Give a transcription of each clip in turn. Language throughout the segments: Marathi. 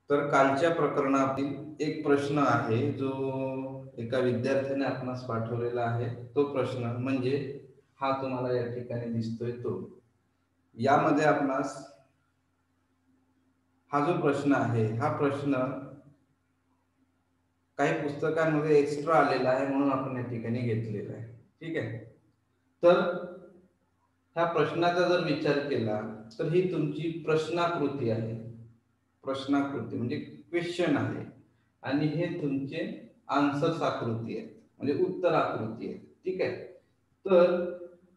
तर कालच्या प्रकरणातील एक प्रश्न आहे जो एका विद्यार्थ्याने आपणास पाठवलेला आहे. तो प्रश्न म्हणजे हा तुम्हाला या ठिकाणी दिसतोय तो. यामध्ये आपणास हा जो प्रश्न आहे हा प्रश्न काही पुस्तकांमध्ये एक्स्ट्रा आलेला आहे म्हणून आपण या ठिकाणी घेतलेला आहे. ठीक आहे. तर ह्या प्रश्नाचा जर विचार केला तर ही तुमची प्रश्नाकृती आहे. प्रश्नाकृती म्हणजे क्वेश्चन आहे आणि हे तुमचे आन्सर्स आकृती आहे म्हणजे उत्तर आकृती आहे. ठीक आहे. तर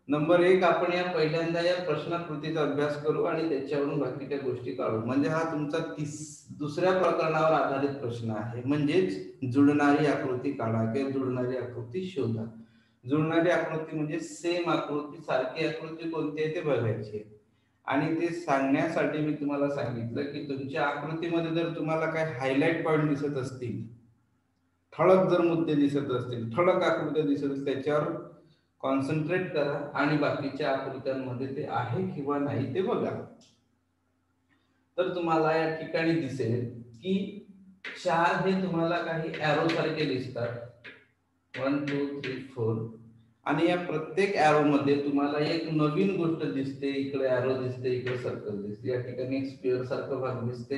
नंबर 1 आपण या पहिल्यांदा या प्रश्नाकृतीचा अभ्यास करू आणि त्याच्यावरून बाकीच्या गोष्टी काढू. म्हणजे हा तुमचा दुसऱ्या प्रकरणावर आधारित प्रश्न आहे. म्हणजेच जुळणारी आकृती काढा किंवा जुळणारी आकृती शोधा. जुळणारी आकृती म्हणजे सेम आकृती, सारखी आकृती कोणती आहे ते बघायची. आणि ते सांगण्यासाठी मी तुम्हाला सांगितलं की तुमच्या आकृतीमध्ये जर तुम्हाला काय हायलाइट पॉइंट दिसत असतील, ठळक जर मुद्दे दिसत असतील, ठळक आकृत्या दिसत असतील, त्याच्यावर कॉन्सन्ट्रेट करा आणि बाकीच्या आकृत्यांमध्ये ते आहे किंवा नाही ते बघा. तर तुम्हाला या ठिकाणी दिसेल की 4 हे तुम्हाला काही एरो सारखे दिसतात. 1 2 3 4 आणि या प्रत्येक एरो मध्ये तुम्हाला एक नवीन गोष्ट दिसते. इकडे एरो दिसते, इकडे सर्कल दिसते, या ठिकाणी एक स्क्वेअर सारखा भाग दिसते,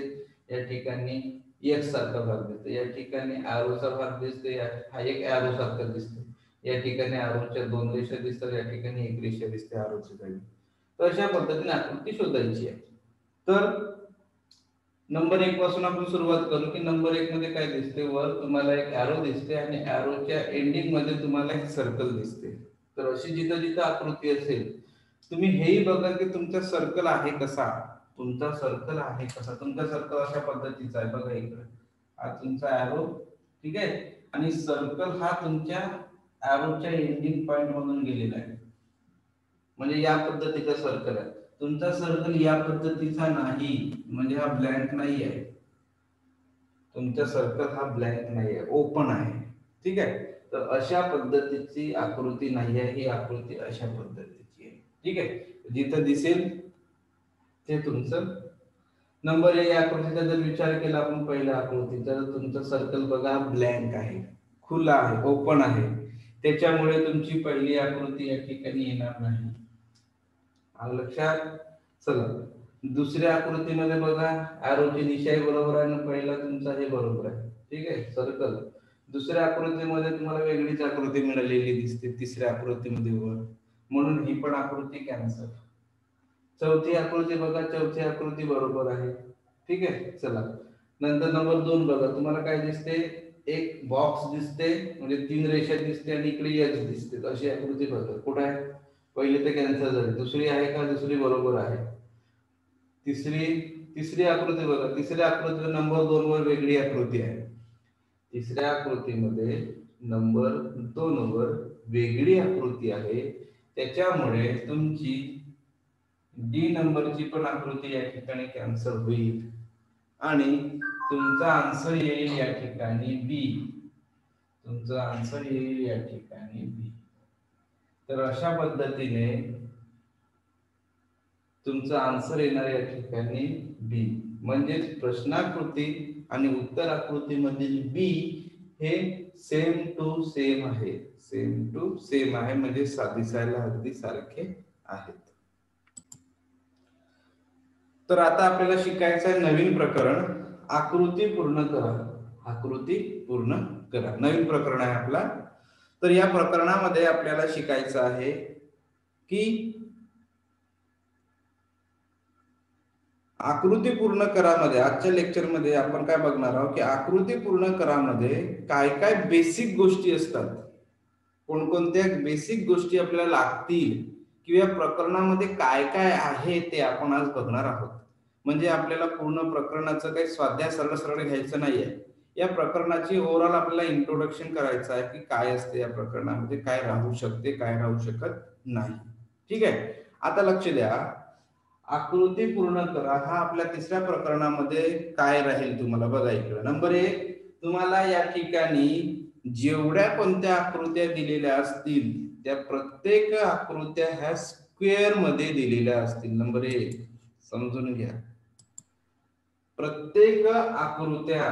या ठिकाणी एक्स सारखा भाग दिसते, या ठिकाणी एरोचा भाग दिसते, हा एक एरो सारखा दिसते, या ठिकाणी एरोच्या 2 रेषा दिसतात, या ठिकाणी एक रेषा दिसते एरोची जागी. तर अशा पद्धतीने आकृती शोधायची आहे. तर नंबर 1 पासून आपण सुरुवात करू की नंबर 1 मध्ये काय दिसते. वर तुम्हाला एक एरो दिसते आणि एरोच्या एंडिंग मध्ये तुम्हाला एक सर्कल दिसते. तर अशी जिथं जिथं आकृती असेल तुम्ही हेही बघा की तुमचा सर्कल आहे कसा. तुमचा सर्कल आहे कसा. तुमचा सर्कल अशा पद्धतीचा आहे बघा. इकडे हा तुमचा एरो. ठीक आहे. आणि सर्कल हा तुमच्या एरोच्या एंडिंग पॉइंट मधून गेलेला आहे. म्हणजे या पद्धतीचा सर्कल आहे. तुमचा सर्कल या पद्धतीचा नाही म्हणजे हा ब्लँक नाही आहे. तुमचा सर्कल हा ब्लँक नाही आहे, ओपन आहे. ठीक आहे. तर अशा पद्धतीची आकृती नाही आहे. ही आकृती अशा पद्धतीची आहे. ठीक आहे. जिथं दिसेल ते तुमचं नंबर 1 आकृतीचा जर विचार केला आपण पहिल्या आकृतीचा, तर तुमचं सर्कल बघा ब्लँक आहे, खुला आहे, ओपन आहे. त्याच्यामुळे तुमची पहिली आकृती या ठिकाणी येणार नाही. आलं लक्षात. चला दुसऱ्या आकृतीमध्ये बघा एरोची दिशाही बरोबर आहे आणि पहिला तुमचा हे बरोबर आहे. ठीक आहे. सर्कल. दुसऱ्या आकृतीमध्ये तुम्हाला वेगळीच आकृती मिळालेली दिसते तिसऱ्या आकृतीमध्ये वर, म्हणून ही पण आकृती कॅन्सल. चौथी आकृती बघा. चौथी आकृती बरोबर आहे. ठीक आहे. चला नंतर नंबर 2 बघा. तुम्हाला काय दिसते. एक बॉक्स दिसते म्हणजे 3 रेषा दिसते आणि इकडे एक्स दिसते. अशी आकृती बघा. कुठे आहे. पहिली तर कॅन्सल झाली. दुसरी आहे का. दुसरी बरोबर आहे. तिसरी आकृती बघा. तिसऱ्या आकृतीवर नंबर 2 वर वेगळी आकृती आहे. तिसऱ्या आकृतीमध्ये नंबर 2 वर वेगळी आकृती आहे. त्याच्यामुळे तुमची डी नंबरची पण आकृती या ठिकाणी कॅन्सल होईल आणि तुमचा आन्सर येईल या ठिकाणी बी. तुमचा आन्सर येईल या ठिकाणी बी. तर अशा पद्धतीने तुमचा आन्सर येणार या ठिकाणी बी. म्हणजेच प्रश्नाकृती आणि उत्तर आकृती मधील बी हे सेम टू सेम आहे. सेम टू सेम आहे म्हणजे दिसायला अगदी सारखे आहेत. तर आता आपल्याला शिकायचं आहे नवीन प्रकरण. आकृती पूर्ण करा. आकृती पूर्ण करा नवीन प्रकरण आहे आपला. तर या प्रकरणामध्ये आपल्याला शिकायचं आहे की आकृती पूर्ण करामध्ये आजच्या लेक्चर मध्ये आपण काय बघणार आहोत की आकृती पूर्ण करामध्ये काय काय बेसिक गोष्टी असतात. कोणकोणत्या बेसिक गोष्टी आपल्याला लागतील किंवा प्रकरणामध्ये काय काय आहे ते आपण आज बघणार आहोत. म्हणजे आपल्याला पूर्ण प्रकरणाचं काही स्वाध्याय सरळ सरळ घ्यायचं नाहीये. या प्रकरणाची ओव्हरऑल आपल्याला इंट्रोडक्शन करायचं आहे की काय असते या प्रकरणामध्ये, काय राहू शकते, काय राहू शकत नाही. ठीक आहे. आता लक्ष द्या. आकृती पूर्ण करा हा आपल्या तिसऱ्या प्रकरणामध्ये काय राहील तुम्हाला बघा. इकडे नंबर 1 तुम्हाला या ठिकाणी जेवढ्या कोणत्या आकृत्या दिलेल्या असतील त्या प्रत्येक आकृत्या ह्या स्क्वेअर मध्ये दिलेल्या असतील. नंबर 1 समजून घ्या. प्रत्येक आकृत्या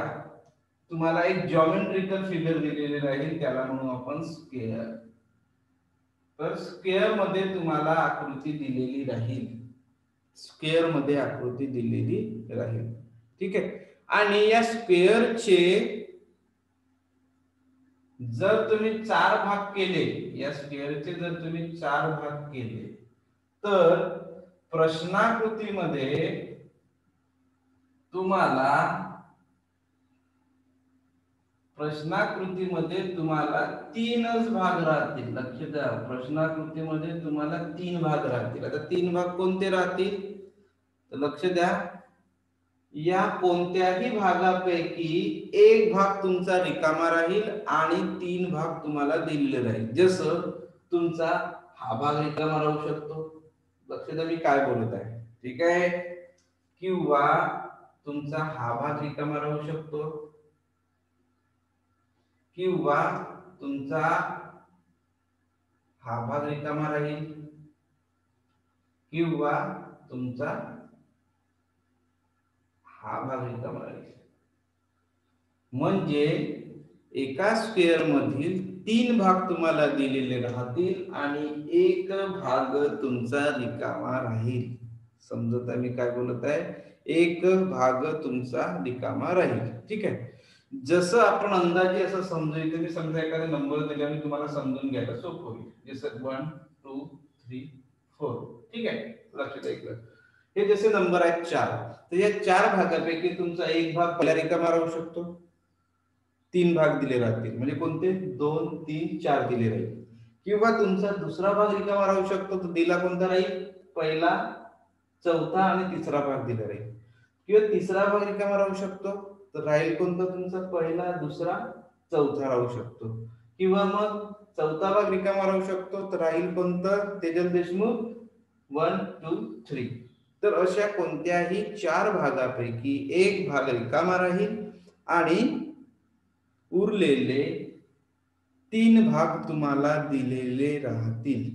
तुम्हाला एक जॉमेट्रिकल फिगर दिलेली राहील, त्याला म्हणू आपण स्क्वेअर. तर स्क्वेअर मध्ये तुम्हाला आकृती दिलेली राहील, स्क्वेअर मध्ये आकृती दिलेली राहील. ठीक आहे. आणि या स्क्वेअरचे जर तुम्ही 4 भाग केले, या स्क्वेअरचे जर तुम्ही 4 भाग केले, तर प्रश्नाकृतीमध्ये तुम्हाला तीनच भाग राहतील. लक्ष द्या, प्रश्नाकृतीमध्ये तुम्हाला 3 भाग राहतील. आता 3 भाग कोणते राहतील तर लक्ष द्या, या कोणत्याही भागापैकी एक भाग तुमचा रिकामा राहील आणि 3 भाग तुम्हाला दिलेले राहील. जसं तुमचा हा भाग रिकामा राहू शकतो, लक्ष द्या मी काय बोलत आहे, ठीक आहे, किंवा तुमचा हा भाग रिकामा राहू शकतो, किंवा तुमचा हा भाग रिकामा राहील, किंवा तुमचा हा भाग रिकामा राहील. म्हणजे एका स्क्वेअर मधील 3 भाग तुम्हाला दिलेले राहतील आणि एक भाग तुमचा रिकामा राहील. समजत आहे मी काय बोलत आहे, एक भाग तुमचा रिकामा राहील. ठीक आहे. जसं आपण अंदाजे असं समजायचं, मी समजा एखादा नंबर दिला आणि तुम्हाला समजून घ्यायला सोपं होईल. जसं 1 2 3 4. ठीक आहे, लक्षात ऐकलं. हे जसे नंबर आहेत 4, तर या 4 भागापैकी तुमचा एक भाग पहिला रिकामा राहू शकतो, 3 भाग दिले राहतील, म्हणजे कोणते 2 3 4 दिले राहील. किंवा तुमचा दुसरा भाग रिकामा राहू शकतो, तर दिला कोणता राहील, पहिला चौथा आणि तिसरा भाग दिला राहील. किंवा तिसरा भाग रिकामा राहू शकतो, तर राहील कोणता तुमचा पहिला दुसरा चौथा राहू शकतो. किंवा मग चौथा भाग रिकामा राहू शकतो, तर राहील कोणतं, तेजल देशमुख 1 2 3. तर अशा कोणत्याही 4 भागापैकी एक भाग रिकामा राहील आणि उरलेले 3 भाग तुम्हाला दिलेले राहतील.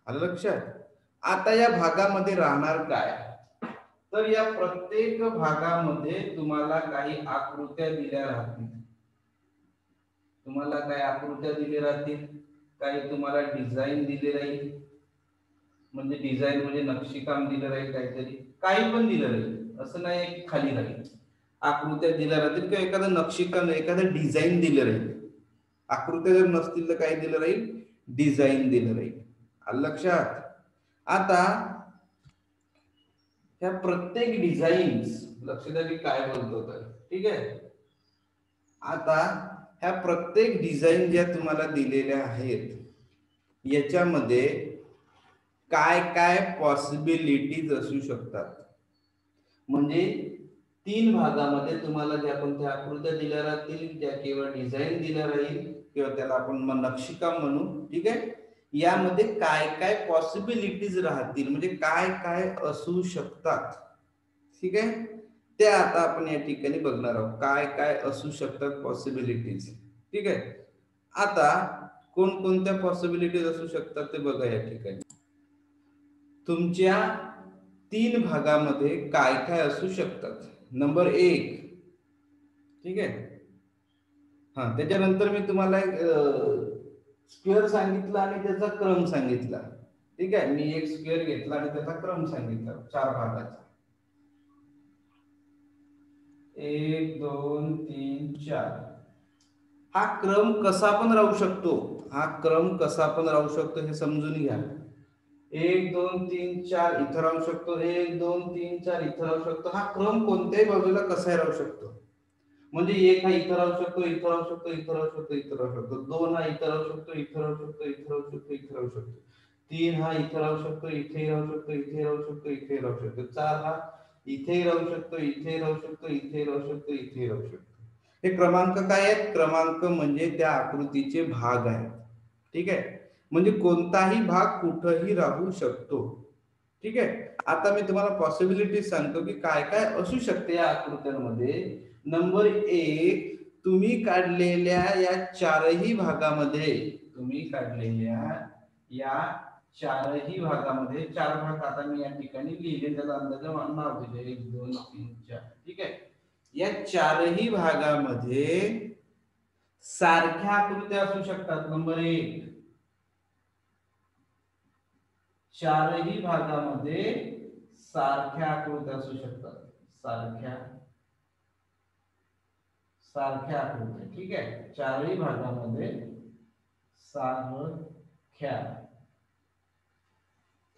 आलं लक्षात. आता या भागामध्ये राहणार काय, तर या प्रत्येक भागामध्ये तुम्हाला काही आकृत्या दिल्या राहतील. तुम्हाला काही आकृत्या दिल्या राहतील, काही तुम्हाला डिझाईन दिले राहील, म्हणजे डिझाईन म्हणजे नक्षीकाम दिलं राहील, काहीतरी काही पण दिलं राहील, असं नाही की खाली राहील. आकृत्या दिल्या राहतील किंवा एखादं नक्षीकाम, एखादं डिझाईन दिलं राहील. आकृत्या जर नसतील तर काय दिलं राहील, डिझाईन दिलं राहील. आलं लक्षात. आता ह्या प्रत्येक डिझाईन्स, लक्ष द्या मी काय बोलतो तर, ठीक आहे. आता ह्या प्रत्येक डिझाईन ज्या तुम्हाला दिलेल्या आहेत, याच्यामध्ये काय काय पॉसिबिलिटीज असू शकतात. म्हणजे 3 भागामध्ये तुम्हाला ज्या कोणत्या आकृत्या दिल्या राहतील, त्या केवळ डिझाईन दिल्या राहील किंवा त्याला आपण नक्षीकाम म्हणू. ठीक आहे. यामध्ये काय काय पॉसिबिलिटीज राहतील, म्हणजे काय काय असू शकतात. ठीक आहे, ते आता आपण या ठिकाणी बघणार आहोत, काय काय असू शकतात पॉसिबिलिटीज. ठीक आहे. आता कोणकोणत्या पॉसिबिलिटीज असू शकतात ते बघा या ठिकाणी. तुमच्या 3 भागामध्ये काय काय असू शकतात. नंबर 1, ठीक आहे. त्याच्यानंतर मी तुम्हाला एक स्क्वेअर सांगितला आणि त्याचा क्रम सांगितला. ठीक आहे, मी एक स्क्वेअर घेतला आणि त्याचा क्रम सांगितला 4 भागाचा, 1 2 3 4. हा क्रम कसा पण राहू शकतो, हा क्रम कसा पण राहू शकतो हे समजून घ्या. 1 2 3 4 इथं राहू शकतो, 1 2 3 4 इथं राहू शकतो. हा क्रम कोणत्याही बाजूला कसाही राहू शकतो. म्हणजे 1 हा इथं राहू शकतो, इथं राहू शकतो, इथं राहू शकतो, इथं राहू शकतो. 2 हा इथं राहू शकतो, इथं राहू शकतो, इथं राहू शकतो, इथं राहू शकतो. 3 हा इथं राहू शकतो, इथे राहू शकतो, इथे राहू शकतो, इथे राहू शकतो. 4 हा इथे राहू शकतो, इथे राहू शकतो, इथे राहू शकतो, इथे राहू शकतो. हे क्रमांक काय आहेत, क्रमांक म्हणजे त्या आकृतीचे भाग आहेत. ठीक आहे, म्हणजे कोणताही भाग कुठेही राहू शकतो. ठीक आहे. आता मी तुम्हाला पॉसिबिलिटी सांगतो की काय काय असू शकते या आकृत्यांमध्ये. नंबर 1, तुम्ही काढलेल्या या 4ही भागामध्ये, तुम्ही काढलेल्या या 4ही भागामध्ये, 4 भाग आता मी या ठिकाणी लिहिले, त्याचा अंदाज नाव दिले 1 2 3 4. ठीक आहे. या चारही भागामध्ये सारख्या आकृत्या असू शकतात. नंबर 1, चारही भागामध्ये सारख्या आकृत्या असू शकतात. सारख्या आकृत्या. ठीक आहे, चारही भागामध्ये सारख्या.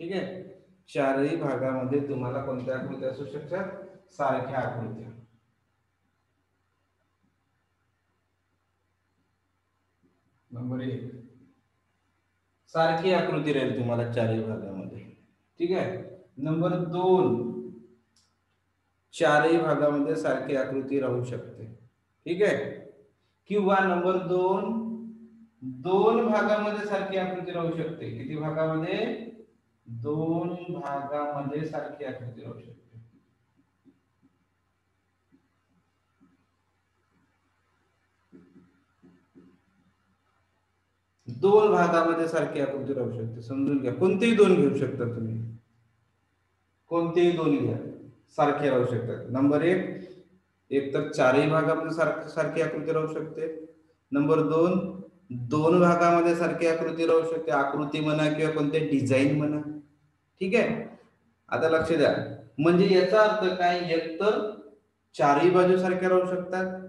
ठीक आहे, चारही भागामध्ये तुम्हाला कोणत्या आकृत्या असू शकतात? सारख्या आकृत्या. नंबर 1, सारखी आकृती राहील तुम्हाला चारही भागामध्ये. ठीक आहे. नंबर 2, चारही भागामध्ये सारखी आकृती राहू शकते. ठीक आहे. किंवा नंबर 2, दोन भागामध्ये सारखी आकृती राहू शकते. किती भागामध्ये? 2 भागामध्ये सारखी आकृती राहू शकते. दोन भागामध्ये सारखी आकृती राहू शकते. समजून घ्या, कोणतेही दोन घेऊ शकता तुम्ही, कोणतेही दोन घ्या, सारखे राहू शकतात. नंबर 1, एक तर चारही भागामध्ये सारखी आकृती राहू शकते. नंबर 2, दोन भागामध्ये सारखी आकृती राहू शकते. आकृती म्हणा किंवा कोणते डिझाईन म्हणा. ठीक आहे. आता लक्ष द्या, म्हणजे याचा अर्थ काय? एक तर चारही बाजू सारख्या राहू शकतात,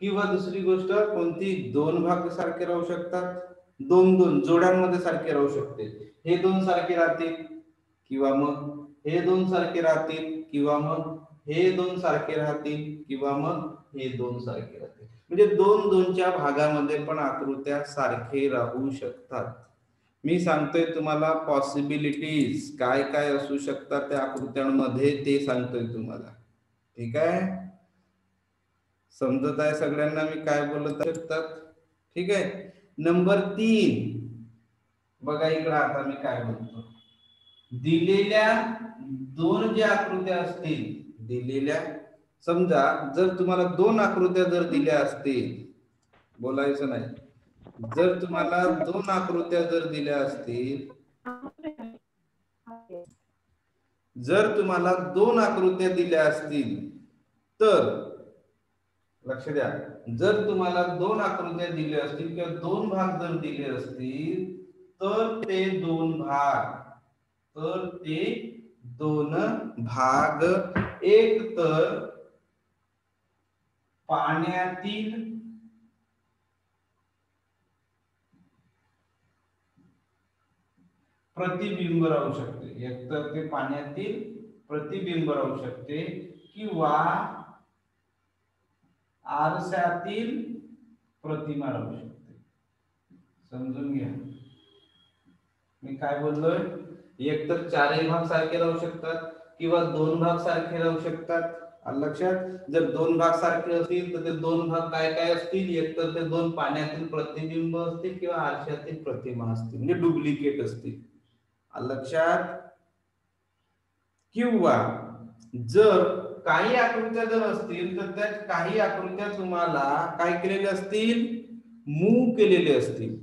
किंवा दुसरी गोष्ट कोणती, दोन भाग सारखे राहू शकतात. दोन दोन जोड्यांमध्ये सारखे राहू शकते. हे दोन सारखे राहतील, किंवा मग हे दोन सारखे राहतील, किंवा मग हे दोन सारखे राहतील, किंवा मग हे दोन सारखे राहतील. म्हणजे दोन दोनच्या भागामध्ये पण आकृत्या सारखे राहू शकतात. मी सांगतोय तुम्हाला पॉसिबिलिटीज काय काय असू शकतात त्या आकृत्यांमध्ये, ते सांगतोय तुम्हाला. ठीक आहे, समजत आहे सगळ्यांना मी काय बोलत शकतात? ठीक आहे. नंबर 3, बघा इकडे आता मी काय बोलतो. दिलेल्या दोन ज्या आकृत्या असतील, दिलेल्या, समजा जर तुम्हाला दोन आकृत्या जर दिल्या असतील, बोलायचं नाही, जर तुम्हाला दोन आकृत्या जर दिल्या असतील, जर तुम्हाला दोन आकृत्या दिल्या असतील, तर लक्ष द्या, जर तुम्हाला दोन आकृत्या दिल्या असतील किंवा दोन भाग जर दिले असतील, तर ते दोन भाग एक तर पाण्यातील प्रतिबिंब राहू शकते. एक तर ते पाण्यातील प्रतिबिंब राहू शकते, किंवा आरशातील प्रतिमा राहू शकते. समजून घ्या मी काय बोललोय. एक तर चारही भाग सारखे राहू शकतात, किंवा दोन भाग सारखे राहू शकतात. लक्षात, जर दोन भाग सारखे असतील तर ते दोन भाग काय काय असतील? एक तर ते दोन पाण्यातील प्रतिबिंब असतील, किंवा आरशातील प्रतिमा असतील, म्हणजे डुप्लिकेट असतील. लक्षात. किंवा जर काही आकृत्या जर असतील, तर त्या काही आकृत्या तुम्हाला काय केलेले असतील? मूव्ह केलेले असतील.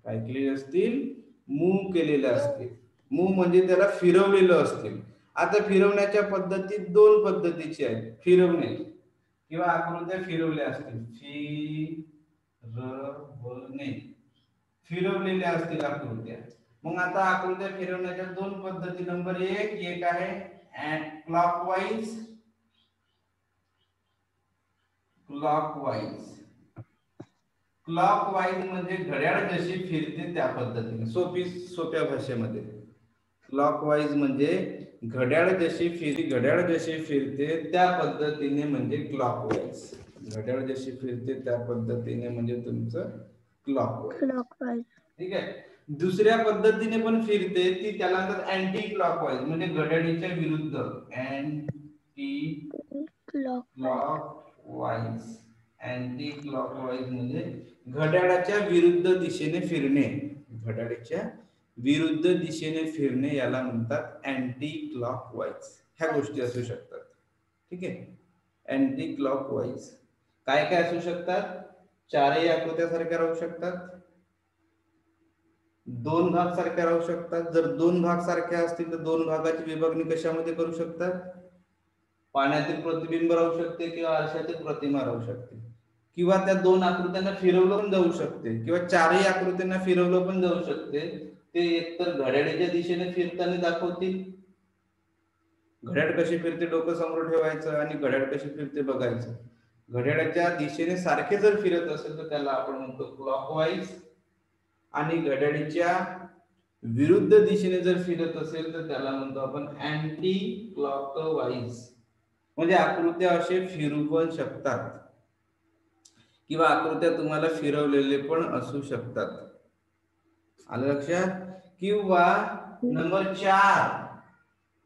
काय केलेले असतील? मूव्ह केलेले असतील. मूव्ह म्हणजे त्याला फिरवलेलं असतील. आता फिरवण्याच्या पद्धती दोन पद्धतीची आहेत. फिरवणे किंवा आकृत्या फिरवल्या असतील, फिरवणे, फिरवलेल्या असतील आकृत्या. मग आता आकृत्या फिरवण्याच्या दोन पद्धती. नंबर 1, एक आहे क्लॉकवाईज. क्लॉकवाईज म्हणजे घड्याळ जशी फिरते त्या पद्धतीने, सोप्या भाषेमध्ये. क्लॉकवाईज म्हणजे घड्याळ जशी फिरते त्या पद्धतीने म्हणजे क्लॉकवाईज. घड्याळ जशी फिरते त्या पद्धतीने म्हणजे तुमचं क्लॉकवाईज. ठीक आहे. दुसऱ्या पद्धतीने पण फिरते ती, त्याला म्हणतात अँटी क्लॉकवाईज, म्हणजे घड्याळीच्या विरुद्ध. Anti clockwise. अँटी क्लॉकवाईज म्हणजे घड्याळाच्या विरुद्ध दिशेने फिरणे. घड्याळाच्या विरुद्ध दिशेने फिरणे याला म्हणतात अँटी क्लॉकवाईज. ह्या गोष्टी असू शकतात. ठीक आहे. अँटी क्लॉकवाईज काय काय असू शकतात? चारही आकृत्या सारख्या राहू शकतात, दोन भाग सारख्या राहू शकतात. जर दोन भाग सारख्या असतील तर दोन भागाची विभागणी कशामध्ये करू शकतात? पाण्यातील प्रतिबिंब राहू शकते किंवा आरशातील प्रतिमा राहू शकते, किंवा त्या दोन आकृत्यांना फिरवलं पण जाऊ शकते, किंवा चारही आकृत्यांना फिरवलं पण जाऊ शकते. ते एकतर घड्याळीच्या दिशेने फिरताना दाखवतील, घड्याळ कशी फिरते डोकं समोर ठेवायचं आणि घड्याळ कशी फिरते बघायचं. घड्याळाच्या दिशेने सारखे जर फिरत असेल तर त्याला आपण म्हणतो क्लॉकवाईज, आणि घड्याळीच्या विरुद्ध दिशेने जर फिरत असेल तर त्याला म्हणतो आपण अँटी क्लॉकवाईज. म्हणजे आकृत्या असे फिरू पण शकतात किंवा आकृत्या तुम्हाला फिरवलेले पण असू शकतात. आलं लक्षात? किंवा नंबर 4,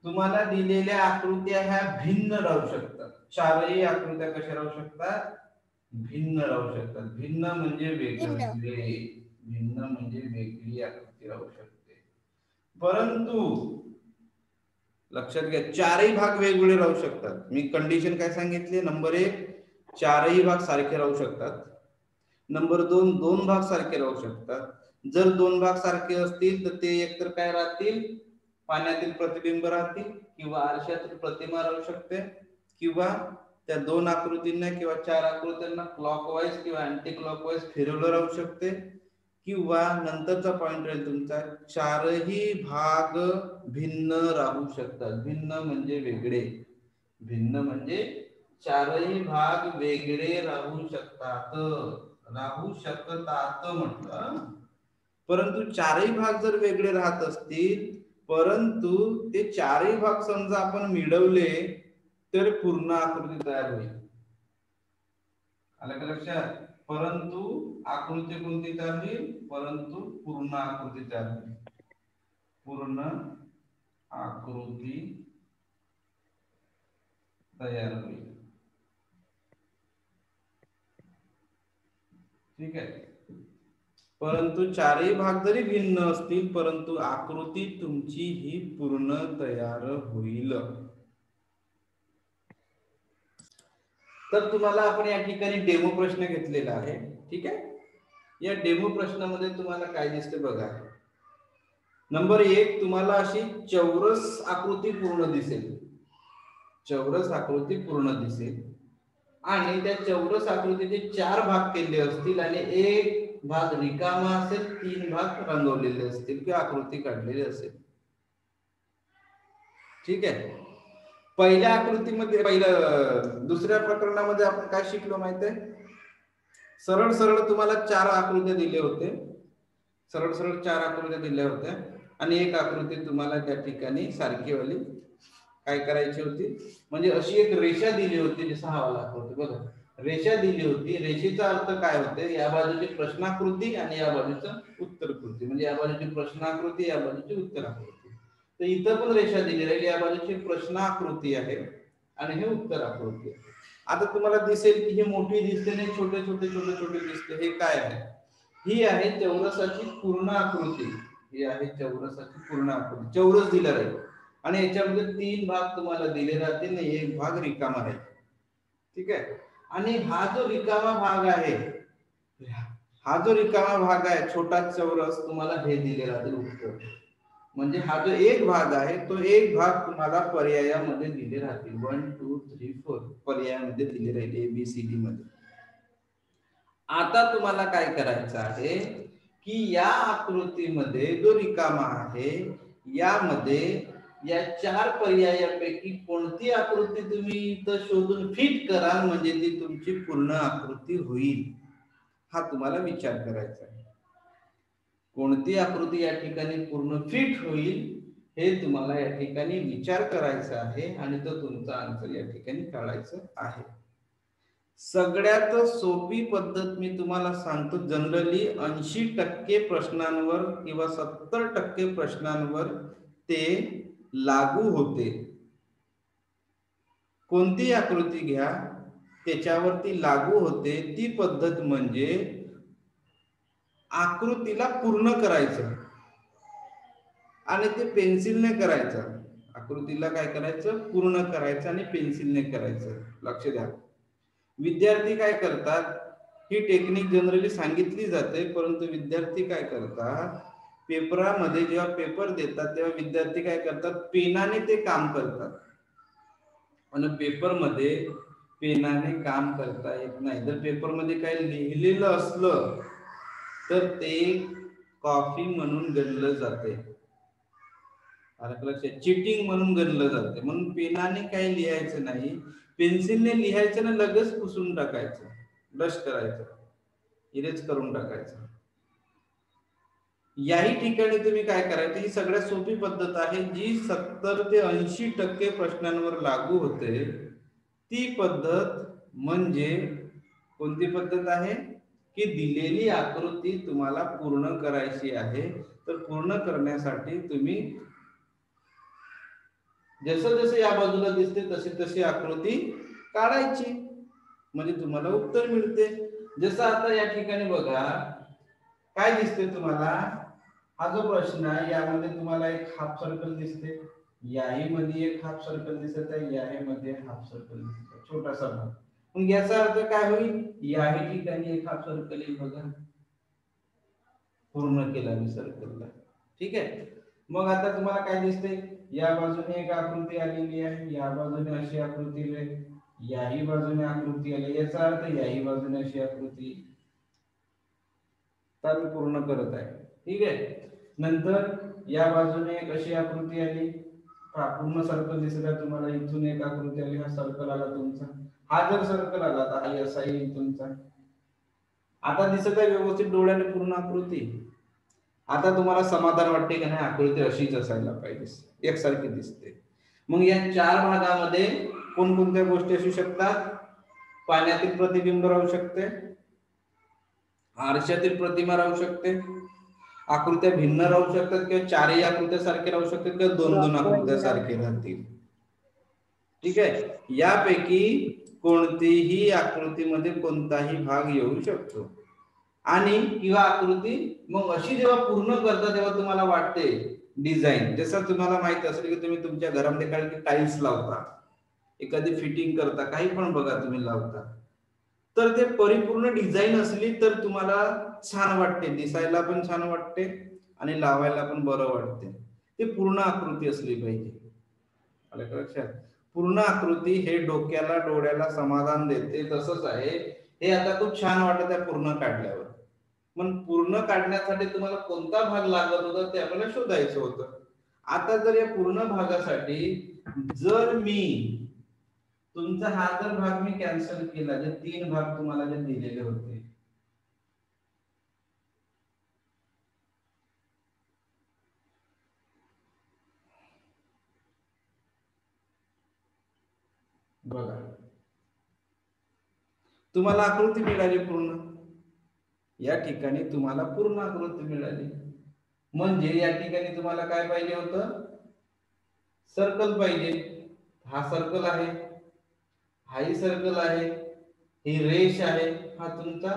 तुम्हाला दिलेल्या आकृत्या ह्या भिन्न राहू शकतात. चारही आकृत्या कशा राहू शकतात? भिन्न राहू शकतात. भिन्न म्हणजे वेगळे, भिन्न म्हणजे वेगळी आकृती राहू शकते. परंतु लक्षात घ्या, चारही भाग वेगवेगळे राहू शकतात. मी कंडिशन काय सांगितली? नंबर 1, चारही भाग सारखे राहू शकतात. नंबर 2, दोन भाग सारखे राहू शकतात. जर दोन भाग सारखे असतील तर ते एकतर काय राहतील? पाण्यातील प्रतिबिंब राहतील, किंवा आरशातील प्रतिमा राहू शकते, किंवा त्या दोन आकृतींना किंवा चार आकृत्यांना क्लॉकवाईज किंवा अँटी क्लॉकवाईज फिरवलं राहू शकते, किंवा नंतरचा पॉइंट आहे तुमचा, चारही भाग भिन्न राहू शकतात. भिन्न म्हणजे वेगळे, भिन्न म्हणजे चारही भाग वेगळे राहू शकतात, राहू शकतात म्हटलं. परंतु चारही भाग जर वेगळे राहत असतील, परंतु ते चारही भाग समजा आपण मिळवले तर पूर्ण आकृती तयार होईल. आलं का लक्षात? परंतु आकृती कोणती तयार होईल? परंतु पूर्ण आकृती तयार होईल. पूर्ण आकृती तयार होईल. ठीक आहे. परंतु चारही भाग जरी भिन्न असतील, परंतु आकृती तुमची ही पूर्ण तयार होईल. तर तुम्हाला आपण या ठिकाणी डेमो प्रश्न घेतलेला आहे. ठीक आहे. या डेमो प्रश्नामध्ये तुम्हाला काय दिसते बघा. नंबर 1, तुम्हाला अशी चौरस आकृती पूर्ण दिसेल. चौरस आकृती पूर्ण दिसेल आणि त्या चौरस आकृतीचे 4 भाग केले असतील आणि एक भाग रिकामा असेल, 3 भाग रंगवलेले असतील किंवा आकृती काढलेली असेल. ठीक आहे. पहिल्या आकृतीमध्ये दुसऱ्या प्रकरणामध्ये आपण काय शिकलो माहिती आहे? सरळ सरळ तुम्हाला 4 आकृत्या दिले होते. सरळ सरळ 4 आकृत्या दिल्या होत्या आणि एक आकृती तुम्हाला त्या ठिकाणी सारखीवाली काय करायची होती, म्हणजे अशी एक रेषा दिली होती, जसं हा वाला आकृती बघा, रेषा दिली होती. रेषेचा अर्थ काय होते? या बाजूची प्रश्नाकृती आणि या बाजूचं उत्तरकृती, म्हणजे या बाजूची प्रश्नाकृती, या बाजूची उत्तराकृती. तर इथं पण रेषा दिली राहील, या बाजूची प्रश्नाकृती आहे आणि हे उत्तराकृती. आता तुम्हाला दिसेल की ही मोठी दिसते नाही, छोटे छोटे छोटे छोटे दिसते. हे काय आहे? ही आहे चौरसाची पूर्ण आकृती. ही आहे चौरसाची पूर्ण आकृती. चौरस दिला राहील आणि याच्यामध्ये 3 भाग तुम्हाला दिले राहतील आणि एक भाग रिकामा राहील. ठीक आहे. आणि हा जो रिकामा भाग आहे, हा जो रिकामा भाग आहे, छोटा चौरस, तुम्हाला हे दिले राहतील उत्तर. म्हणजे हा जो एक भाग आहे तो एक भाग तुम्हाला पर्यायामध्ये दिले राहतील. 1 2 3 4 पर्यायामध्ये दिले राहील, ABCD मध्ये. आता तुम्हाला काय करायचं आहे की या आकृतीमध्ये जो रिकामा आहे यामध्ये या 4 पर्यायापैकी कोणती आकृती तुम्ही इथं शोधून फिट कराल म्हणजे ती तुमची पूर्ण आकृती होईल, हा तुम्हाला विचार करायचा आहे. कोणती आकृती या ठिकाणी पूर्ण फिट होईल हे तुम्हाला या ठिकाणी विचार करायचा आहे आणि तो तुमचा आन्सर या ठिकाणी काढायचा आहे. सगळ्यात सोपी पद्धत मी तुम्हाला सांगतो, जनरली 80% प्रश्नांवर किंवा 70% प्रश्नांवर ते लागू होते. कोणती आकृती घ्या त्याच्यावरती लागू होते. ती पद्धत म्हणजे आकृतीला पूर्ण करायचं आणि ते पेन्सिलने करायचं. आकृतीला काय करायचं? पूर्ण करायचं आणि पेन्सिलने करायचं. लक्ष द्या. विद्यार्थी काय करतात, ही टेक्निक जनरली सांगितली जाते, परंतु विद्यार्थी काय करतात, पेपरामध्ये जेव्हा पेपर देतात तेव्हा विद्यार्थी काय करतात, पेनाने ते काम करतात. आणि पेपरमध्ये पेनाने काम करता येत नाही. जर पेपरमध्ये काही लिहिलेलं असलं तर ते कॉपी म्हणून गणलं जाते, लक्षात, चिटिंग म्हणून गणलं जाते. म्हणून पेनाने काही लिहायचं नाही, पेन्सिलने लिहायचं ना लगेच पुसून टाकायचं, ब्रश करायचं, इरेज करून टाकायचं. याही ठिकाणी तुम्ही काय करायचं, ही सगळ्यात सोपी पद्धत आहे जी 70 ते 80% प्रश्नांवर लागू होते. ती पद्धत म्हणजे कोणती पद्धत आहे की दिलेली आकृती तुम्हाला पूर्ण करायची आहे, तर पूर्ण करण्यासाठी तुम्ही जसं जसं या बाजूला दिसते तशी तशी आकृती काढायची, म्हणजे तुम्हाला उत्तर मिळते. जसं आता या ठिकाणी बघा काय दिसते तुम्हाला, हा जो प्रश्न आहे यामध्ये तुम्हाला एक हाफ सर्कल दिसते, याही मध्ये एक हाफ सर्कल दिसत आहे, याही मध्ये हाफ सर्कल दिसत आहे, छोटासा भाग. मग याचा अर्थ काय होईल, याही ठिकाणी एक हाफ सर्कल येईल बघा, पूर्ण केला मी सर्कलला. ठीक आहे. मग आता तुम्हाला काय दिसते, या बाजूने एक आकृती आलेली आहे, या बाजूने अशी आकृती आहे, याही बाजूने आकृती आली, याचा अर्थ याही बाजूने अशी आकृती, तर मी पूर्ण करत आहे. ठीक आहे. नंतर या बाजूने एक अशी आकृती आली, पूर्ण सर्कल दिसत आहे तुम्हाला, इथून एक आकृती आली, हा सर्कल आला तुमचा, हा जर सर्कल आला तर हा असा येईल तुमचा. आता दिसत आहे व्यवस्थित डोळ्याने पूर्ण आकृती. आता तुम्हाला समाधान वाटते की नाही, आकृती अशीच असायला पाहिजे, एकसारखी दिसते. मग या 4 भागामध्ये कोणकोणत्या गोष्टी असू शकतात, पाण्यातील प्रतिबिंब राहू शकते, आरशातील प्रतिमा राहू शकते, आकृत्या भिन्न राहू शकतात, किंवा चारही आकृत्या सारखे राहू शकतात, किंवा दोन दोन आकृत्या सारखे राहतील. ठीक आहे. यापैकी कोणतीही आकृतीमध्ये कोणताही भाग येऊ शकतो. आणि किंवा आकृती मग अशी जेव्हा पूर्ण करता तेव्हा तुम्हाला वाटते डिझाईन, जसं तुम्हाला माहित असेल की तुम्ही तुमच्या घरामध्ये काही टाइल्स लावता, एखादी फिटिंग करता, काही पण बघा तुम्ही लावता, तर ते परिपूर्ण डिझाईन असली तर तुम्हाला छान वाटते, दिसायला पण छान वाटते आणि लावायला पण बरं वाटते. ते पूर्ण आकृती असली पाहिजे. आलं का लक्षात? पूर्ण आकृती हे डोक्याला डोळ्याला समाधान देते. तसंच आहे हे, आता खूप छान वाटत आहे पूर्ण काढल्यावर. पण पूर्ण काढण्यासाठी तुम्हाला कोणता भाग लागत होता ते आपल्याला शोधायचं होतं. आता जर या पूर्ण भागासाठी जर मी तुमचा हा जर भाग मी कॅन्सल केला, जे 3 भाग तुम्हाला जे दिलेले होते, बघा तुम्हाला आकृती मिळाली पूर्ण, या ठिकाणी तुम्हाला पूर्ण आकृती मिळाली. म्हणजे या ठिकाणी तुम्हाला काय पाहिजे होतं, सर्कल पाहिजे. हा सर्कल आहे, हाही सर्कल आहे, ही रेष आहे, हा तुमचा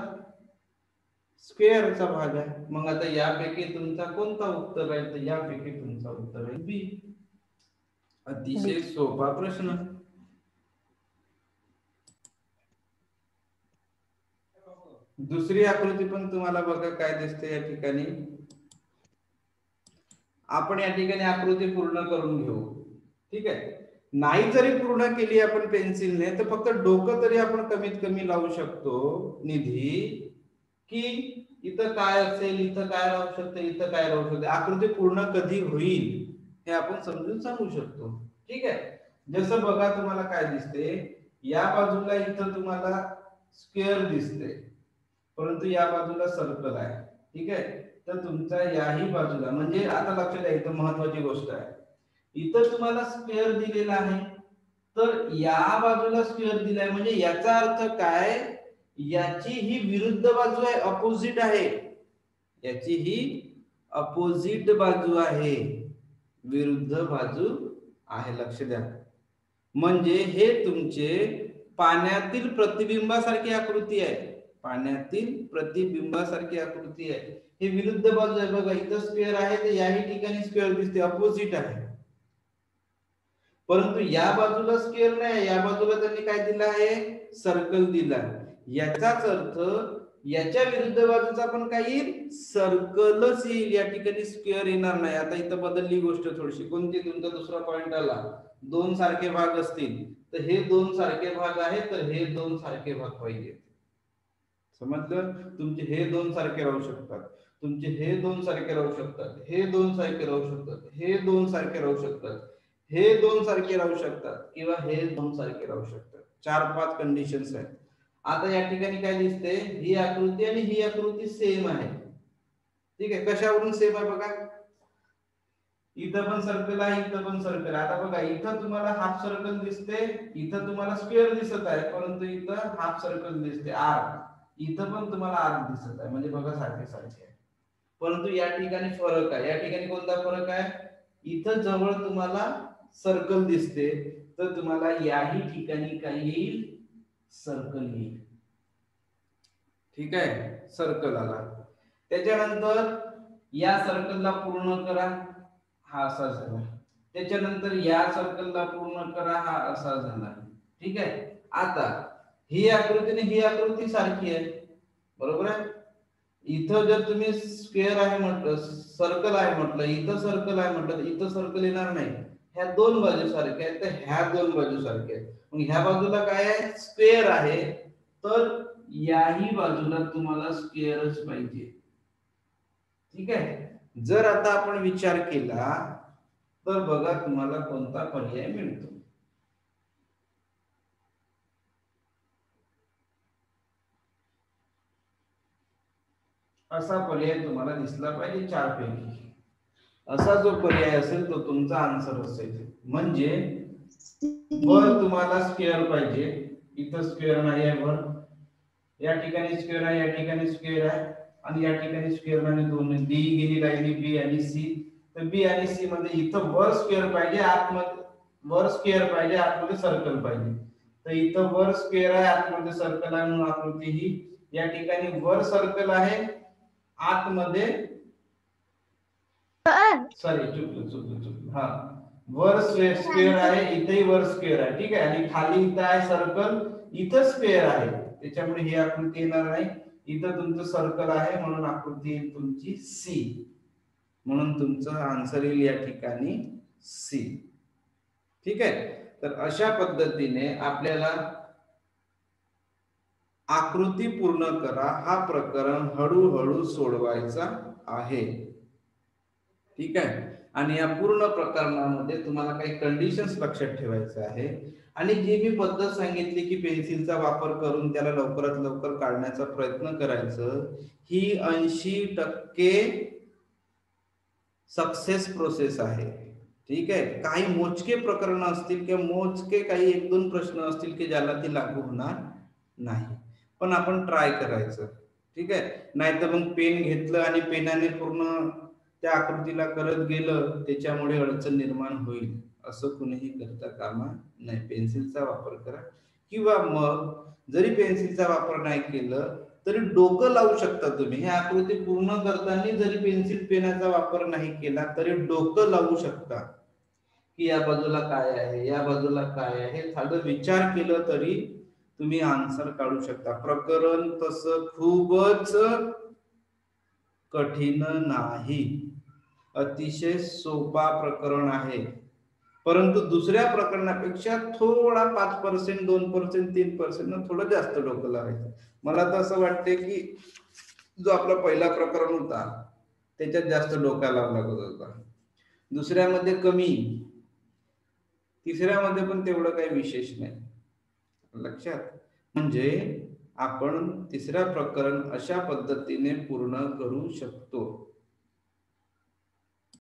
स्क्वेअरचा भाग आहे. मग आता यापैकी तुमचा कोणता उत्तर राहील, तर यापैकी तुमचा उत्तर आहे बी. अतिशय सोपा प्रश्न. दुसरी आकृती पण तुम्हाला बघा काय दिसते या ठिकाणी. आपण या ठिकाणी आकृती पूर्ण करून घेऊ. ठीक आहे. नाही जरी पूर्ण केली आपण पेन्सिलने, तर फक्त डोकं तरी आपण कमीत कमी लावू शकतो निधी, की इथं काय असेल, इथं काय राहू शकते, इथं काय राहू शकते, आकृती पूर्ण कधी होईल हे आपण समजून सांगू शकतो. ठीक आहे. जसं बघा तुम्हाला काय दिसते, या बाजूला इथं तुम्हाला स्क्वेअर दिसते, परंतु या बाजूला सर्कल आहे. ठीक आहे. तर तुमचा याही बाजूला, म्हणजे आता लक्षात द्या, इथं महत्वाची गोष्ट आहे, इथं तुम्हाला स्क्वेअर दिलेला आहे, तर या बाजूला स्क्वेअर दिलाय, म्हणजे याचा अर्थ काय, याची ही विरुद्ध बाजू आहे, अपोजिट आहे, याची ही अपोजिट बाजू आहे, विरुद्ध बाजू आहे, लक्ष द्या. म्हणजे हे तुमचे पाण्यातील प्रतिबिंबासारखी आकृती आहे, पाण्यातील प्रतिबिंबासारखी आकृती आहे. हे विरुद्ध बाजू आहे बघा, इथं स्क्वेअर आहे तर याही ठिकाणी स्क्वेअर दिसते, अपोजिट आहे. परंतु या बाजूला स्क्वेअर नाही, या बाजूला त्यांनी काय दिलं आहे, सर्कल दिला. याचाच अर्थ याच्या विरुद्ध बाजूचा पण काय येईल, सर्कलच येईल, या ठिकाणी स्क्वेअर येणार नाही. आता इथं बदलली गोष्ट थोडीशी, कोणती, तुमचा दुसरा पॉइंट आला, दोन सारखे भाग असतील तर हे दोन सारखे भाग आहे, तर हे दोन सारखे भाग पाहिजे. समजलं? तुमचे हे दोन सारखे राहू शकतात, तुमचे हे दोन सारखे राहू शकतात, हे दोन सारखे राहू शकतात, हे दोन सारखे राहू शकतात, हे दोन सारखे राहू शकतात, किंवा हे दोन सारखे राहू शकतात. 4-5 कंडिशन्स आहेत. आता या ठिकाणी काय दिसते, ही आकृती आणि ही आकृती सेम आहे. ठीक आहे, कशावरून सेम आहे बघा, इथं पण सर्कल आहे, इथं पण सर्कल. आता बघा, इथं तुम्हाला हाफ सर्कल दिसते, इथं तुम्हाला स्क्वेअर दिसत आहे, परंतु इथं हाफ सर्कल दिसते, आर्क. इथं पण तुम्हाला आर्क दिसत आहे, म्हणजे बघा सारखे सारखे आहे. परंतु या ठिकाणी फरक आहे. या ठिकाणी कोणता फरक आहे, इथं जवळ तुम्हाला सर्कल दिसते, तर तुम्हाला याही ठिकाणी काय येईल, सर्कल येईल. ठीक आहे, सर्कल आला. त्याच्यानंतर या सर्कलला पूर्ण करा, हा असा झाला. त्याच्यानंतर या सर्कलला पूर्ण करा, हा असा झाला. ठीक आहे, आता ही आकृती आणि ही आकृती सारखी आहे, बरोबर आहे. इथं जर तुम्ही स्क्वेअर आहे म्हटलं, सर्कल आहे म्हटलं, इथं सर्कल आहे म्हटलं, इथं सर्कल येणार नाही. ह्या दोन बाजू सारख्या आहेत, तर ह्या दोन बाजू सारख्या आहेत. मग ह्या बाजूला काय आहे, स्क्वेअर आहे, तर याही बाजूला तुम्हाला स्क्वेअरच पाहिजे. ठीक आहे, जर आता आपण विचार केला तर बघा तुम्हाला कोणता पर्याय मिळतो. असा पर्याय तुम्हाला दिसला पाहिजे 4 पैकी. असा जो पर्याय असेल तो तुमचा आन्सर असेल. म्हणजे वर तुम्हाला स्क्वेअर पाहिजे, इथं स्क्वेअर नाही आहे, वर या ठिकाणी स्क्वेअर आहे, या ठिकाणी स्क्वेअर आहे, आणि या ठिकाणी स्क्वेअर आणि दोन डी गेली राहिली बी आणि सी. तर बी आणि सी मध्ये इथं वर स्क्वेअर पाहिजे, आतमध्ये वर स्क्वेअर पाहिजे, आतमध्ये सर्कल पाहिजे. तर इथं वर स्क्वेअर आहे, आतमध्ये सर्कल आहे, म्हणून आकृती ही या ठिकाणी वर सर्कल आहे, आतमध्ये सॉरी चुकलं हा, वर स्क्वेअर आहे, इथेही वर स्क्वेअर आहे. ठीक आहे, आणि खाली इथं आहे सर्कल, इथं स्क्वेअर आहे, त्याच्यामुळे ही आकृती येणार नाही. इथं तुमचं सर्कल आहे, म्हणून आकृती येईल तुमची सी. म्हणून तुमचं आन्सर येईल या ठिकाणी सी. ठीक आहे, तर अशा पद्धतीने आपल्याला आकृती पूर्ण करा हा प्रकरण हळूहळू सोडवायचा आहे. ठीक आहे, आणि या पूर्ण प्रकरणामध्ये तुम्हाला काही कंडिशन्स लक्षात ठेवायचे आहे. आणि जी मी पद्धत सांगितली की पेन्सिलचा वापर करून त्याला लवकरात लवकर काढण्याचा प्रयत्न करायचं, ही 80% सक्सेस प्रोसेस आहे. ठीक आहे, काही मोजके प्रकरण असतील किंवा मोजके काही 1-2 प्रश्न असतील की ज्याला ती लागू होणार नाही, पण आपण ट्राय करायचं. ठीक आहे, नाहीतर मग पेन घेतलं आणि पेनाने पूर्ण त्या आकृतीला करत गेलं, त्याच्यामुळे अडचण निर्माण होईल, असं कुणीही करता कामा नाही. पेन्सिलचा वापर करा, किंवा मग जरी पेन्सिलचा वापर नाही केलं तरी डोकं लावू शकता तुम्ही. ही आकृती पूर्ण करताना जरी पेन्सिल पेनाचा वापर नाही केला तरी डोकं लावू शकता की या बाजूला काय आहे, या बाजूला काय आहे, साधं विचार केलं तरी तुम्ही आन्सर काढू शकता. प्रकरण तसं खूपच कठीण नाही, अतिशय सोपा प्रकरण आहे. परंतु दुसऱ्या प्रकरणापेक्षा थोडा 5%, 2%, 3% थोडं जास्त डोकं लावायचं. मला तर असं वाटते की जो आपला पहिला प्रकरण होता त्याच्यात जास्त डोका लावला लागत होता, दुसऱ्यामध्ये कमी, तिसऱ्यामध्ये पण तेवढं काही विशेष नाही. लक्षात, म्हणजे आपण तिसऱ्या प्रकरण अशा पद्धतीने पूर्ण करू शकतो.